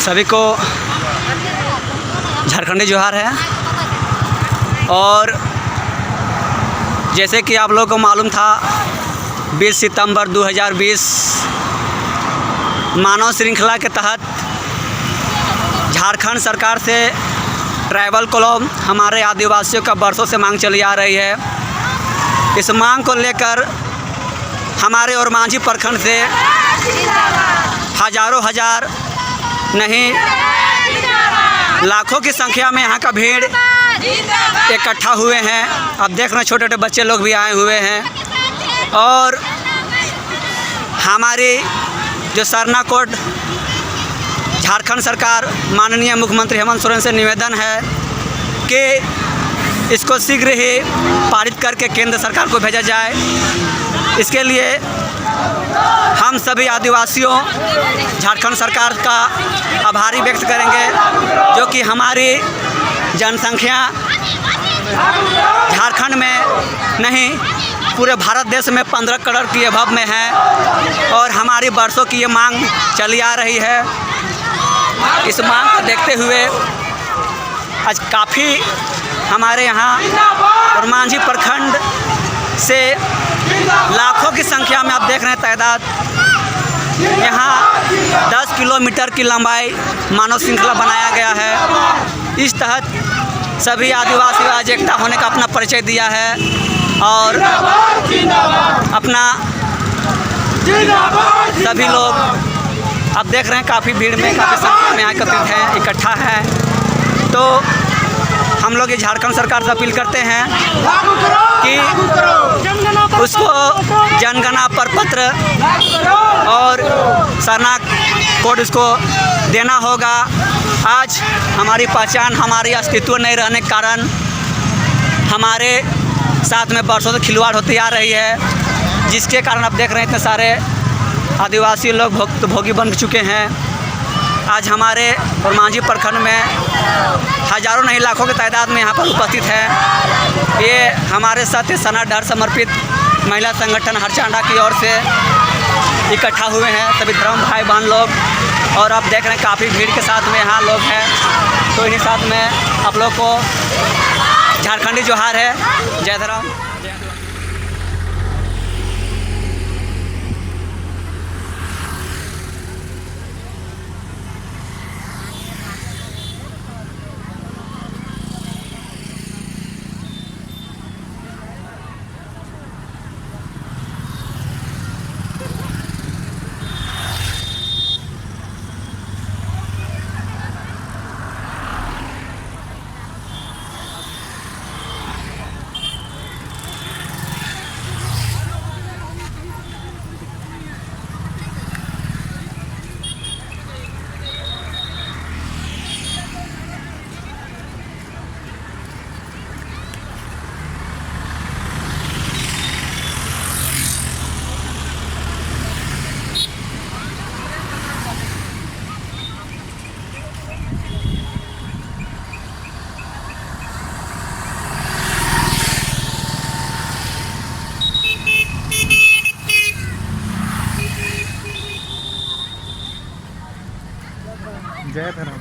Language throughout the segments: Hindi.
सभी को झारखंडी जोहार है। और जैसे कि आप लोगों को मालूम था 20 सितंबर 2020 मानव श्रृंखला के तहत झारखंड सरकार से ट्राइबल कॉलोम हमारे आदिवासियों का बरसों से मांग चली आ रही है। इस मांग को लेकर हमारे ओरमांझी प्रखंड से हजारों हजार नहीं लाखों की संख्या में यहाँ का भीड़ इकट्ठा हुए हैं। अब देख रहे हैं छोटे छोटे बच्चे लोग भी आए हुए हैं। और हमारी जो सरना कोड झारखंड सरकार माननीय मुख्यमंत्री हेमंत सोरेन से निवेदन है कि इसको शीघ्र ही पारित करके केंद्र सरकार को भेजा जाए। इसके लिए हम सभी आदिवासियों झारखंड सरकार का आभारी व्यक्त करेंगे, जो कि हमारी जनसंख्या झारखंड में नहीं पूरे भारत देश में 15 करोड़ की अभाव में है। और हमारी बरसों की ये मांग चली आ रही है। इस मांग को देखते हुए आज काफ़ी हमारे यहाँ ओरमांझी प्रखंड से लाखों की संख्या में आप देख रहे हैं तादाद। यहाँ 10 किलोमीटर की लंबाई मानव श्रृंखला बनाया गया है। इस तहत सभी आदिवासी आज एकता होने का अपना परिचय दिया है और अपना सभी लोग आप देख रहे हैं काफ़ी भीड़ में काफ़ी संख्या में एकत्रित हैं, इकट्ठा है। तो हम लोग ये झारखंड सरकार से अपील करते हैं कि उसको जनगणना प्रपत्र और सरना कोड उसको देना होगा। आज हमारी पहचान हमारी अस्तित्व नहीं रहने के कारण हमारे साथ में बरसों से खिलवाड़ होती आ रही है, जिसके कारण आप देख रहे हैं इतने सारे आदिवासी लोग भोगी बन चुके हैं। आज हमारे ओरमांझी प्रखंड में हजारों नहीं लाखों की तादाद में यहाँ पर उपस्थित है। ये हमारे साथ सना डर समर्पित महिला संगठन हरचांडा की ओर से इकट्ठा हुए हैं सभी धर्म भाई बहन लोग। और आप देख रहे हैं काफ़ी भीड़ के साथ में यहाँ लोग हैं। तो इन्हीं साथ में आप लोग को झारखंडी जोहार है। जय धर्म। जय धर्म।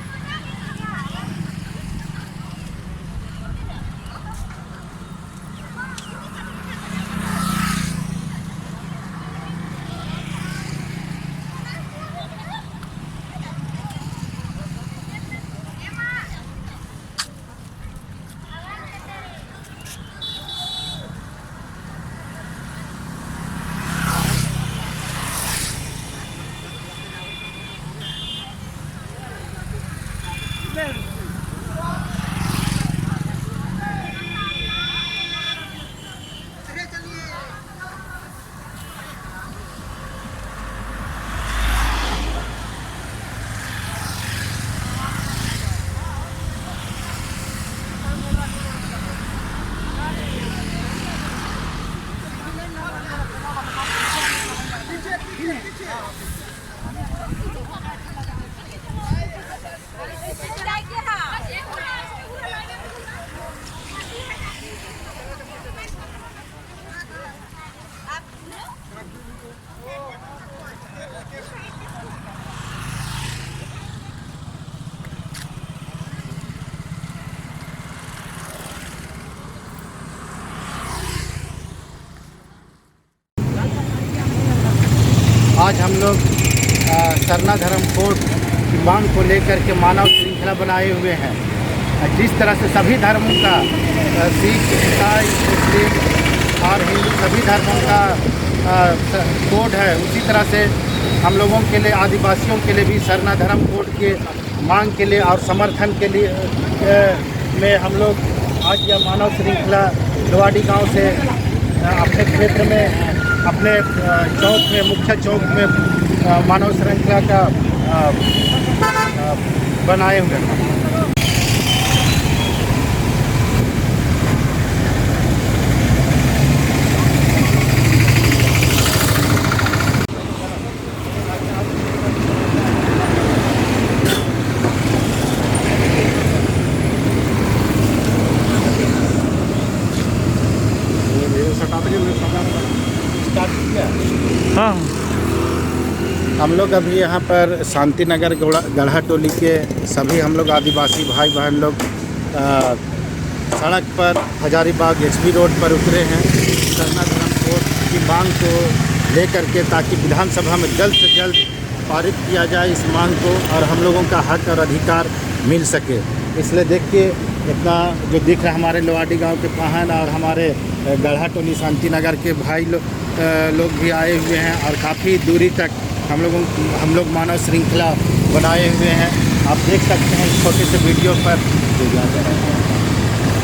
Like सरना धर्म कोड की मांग को लेकर के मानव श्रृंखला बनाए हुए हैं। जिस तरह से सभी धर्मों का सिख, ईसाई, मुस्लिम और हिंदू सभी धर्मों का कोड है, उसी तरह से हम लोगों के लिए, आदिवासियों के लिए भी सरना धर्म कोड के मांग के लिए और समर्थन के लिए में हम लोग आज यह मानव श्रृंखला लोवाडी गांव से अपने क्षेत्र में, अपने चौक में, मुख्य चौक में मानव श्रृंखला का बनाए हुए हैं। हाँ, हम लोग अभी यहाँ पर शांति नगर गढ़ा टोली के सभी हम लोग आदिवासी भाई बहन लोग सड़क पर हजारीबाग एसपी रोड पर उतरे हैं सरना धर्म कोड की मांग को लेकर के, ताकि विधानसभा में जल्द से जल्द पारित किया जाए इस मांग को और हम लोगों का हक और अधिकार मिल सके। इसलिए देखिए इतना जो दिख रहा है, हमारे लोवाडी गांव के पाहन और हमारे गढ़ा टोली शांति नगर के भाई लोग भी आए हुए हैं और काफ़ी दूरी तक हम लोग मानव श्रृंखला बनाए हुए हैं। आप देख सकते हैं छोटे से वीडियो पर,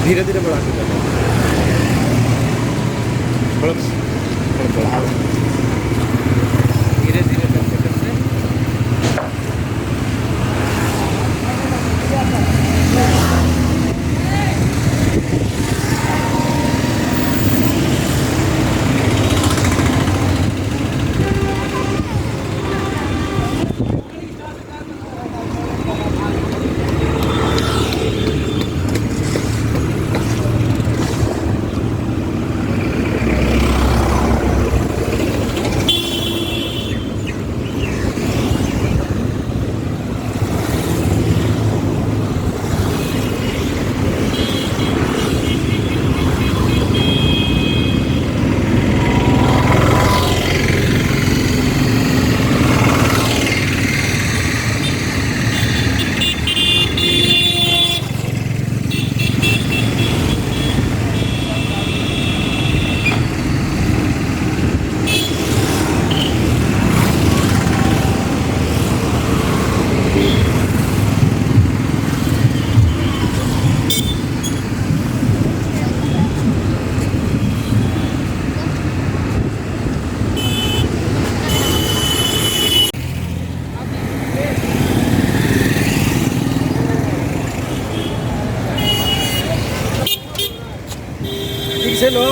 धीरे धीरे बढ़ा के बढ़ा धीरे धीरे करते करते लो।